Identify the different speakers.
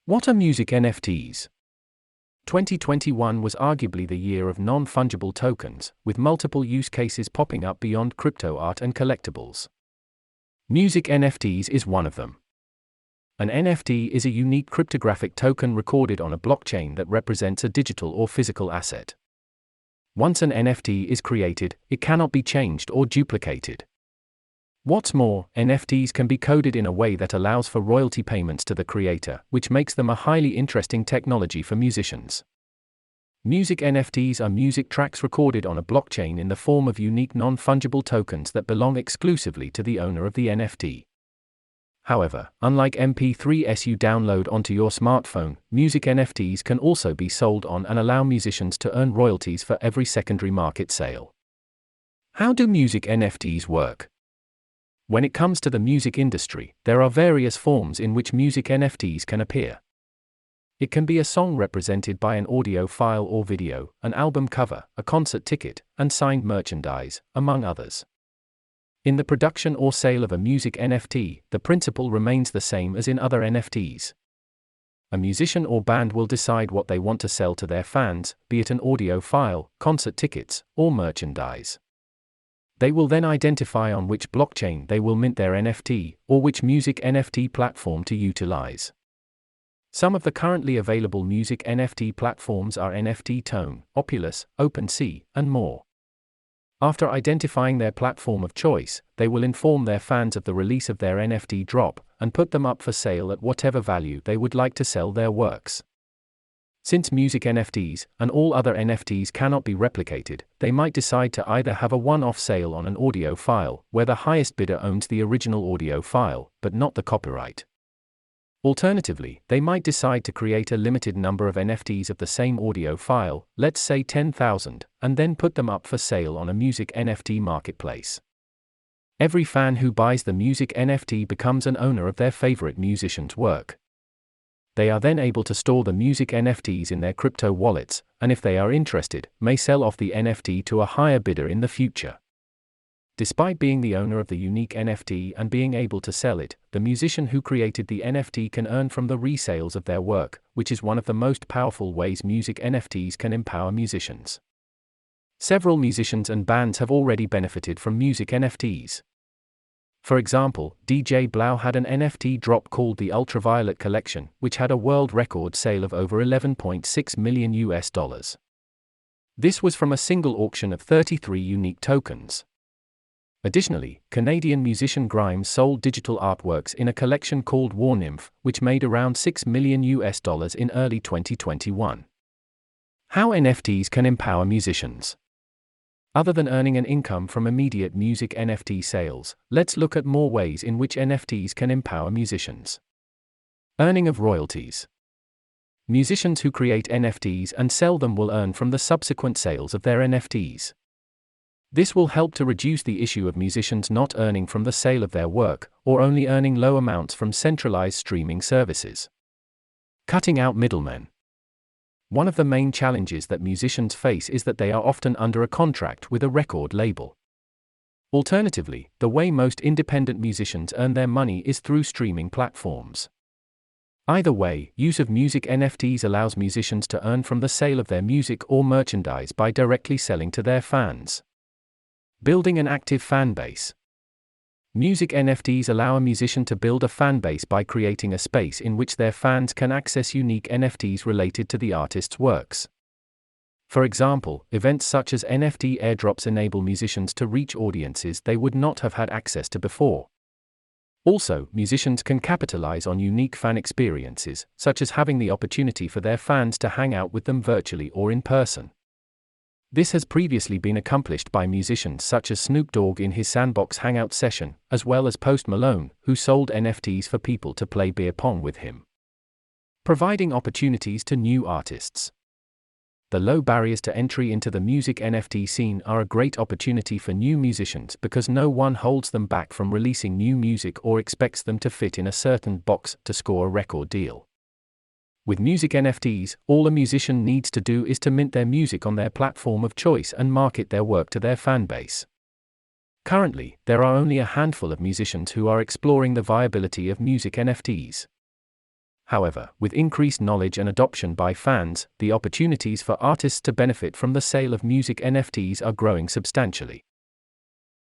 Speaker 1: What are music NFTs? 2021 was arguably the year of non-fungible tokens, with multiple use cases popping up beyond crypto art and collectibles. Music NFTs is one of them. An NFT is a unique cryptographic token recorded on a blockchain that represents a digital or physical asset. Once an NFT is created, it cannot be changed or duplicated. What's more, NFTs can be coded in a way that allows for royalty payments to the creator, which makes them a highly interesting technology for musicians. Music NFTs are music tracks recorded on a blockchain in the form of unique non-fungible tokens that belong exclusively to the owner of the NFT. However, unlike MP3s you download onto your smartphone, music NFTs can also be sold on and allow musicians to earn royalties for every secondary market sale. How do music NFTs work? When it comes to the music industry, there are various forms in which music NFTs can appear. It can be a song represented by an audio file or video, an album cover, a concert ticket, and signed merchandise, among others. In the production or sale of a music NFT, the principle remains the same as in other NFTs. A musician or band will decide what they want to sell to their fans, be it an audio file, concert tickets, or merchandise. They will then identify on which blockchain they will mint their NFT, or which music NFT platform to utilize. Some of the currently available music NFT platforms are NFT Tone, Opulus, OpenSea, and more. After identifying their platform of choice, they will inform their fans of the release of their NFT drop, and put them up for sale at whatever value they would like to sell their works. Since music NFTs, and all other NFTs cannot be replicated, they might decide to either have a one-off sale on an audio file, where the highest bidder owns the original audio file, but not the copyright. Alternatively, they might decide to create a limited number of NFTs of the same audio file, let's say 10,000, and then put them up for sale on a music NFT marketplace. Every fan who buys the music NFT becomes an owner of their favorite musician's work. They are then able to store the music NFTs in their crypto wallets, and if they are interested, may sell off the NFT to a higher bidder in the future. Despite being the owner of the unique NFT and being able to sell it, the musician who created the NFT can earn from the resales of their work, which is one of the most powerful ways music NFTs can empower musicians. Several musicians and bands have already benefited from music NFTs. For example, DJ Blau had an NFT drop called the Ultraviolet Collection, which had a world record sale of over $11.6 million. This was from a single auction of 33 unique tokens. Additionally, Canadian musician Grimes sold digital artworks in a collection called War Nymph, which made around $6 million in early 2021. How NFTs can empower musicians? Other than earning an income from immediate music NFT sales, let's look at more ways in which NFTs can empower musicians. Earning of royalties. Musicians who create NFTs and sell them will earn from the subsequent sales of their NFTs. This will help to reduce the issue of musicians not earning from the sale of their work, or only earning low amounts from centralized streaming services. Cutting out middlemen. One of the main challenges that musicians face is that they are often under a contract with a record label. Alternatively, the way most independent musicians earn their money is through streaming platforms. Either way, use of music NFTs allows musicians to earn from the sale of their music or merchandise by directly selling to their fans. Building an active fan base. Music NFTs allow a musician to build a fan base by creating a space in which their fans can access unique NFTs related to the artist's works. For example, events such as NFT airdrops enable musicians to reach audiences they would not have had access to before. Also, musicians can capitalize on unique fan experiences, such as having the opportunity for their fans to hang out with them virtually or in person. This has previously been accomplished by musicians such as Snoop Dogg in his Sandbox Hangout session, as well as Post Malone, who sold NFTs for people to play beer pong with him. Providing opportunities to new artists. The low barriers to entry into the music NFT scene are a great opportunity for new musicians because no one holds them back from releasing new music or expects them to fit in a certain box to score a record deal. With music NFTs, all a musician needs to do is to mint their music on their platform of choice and market their work to their fan base. Currently, there are only a handful of musicians who are exploring the viability of music NFTs. However, with increased knowledge and adoption by fans, the opportunities for artists to benefit from the sale of music NFTs are growing substantially.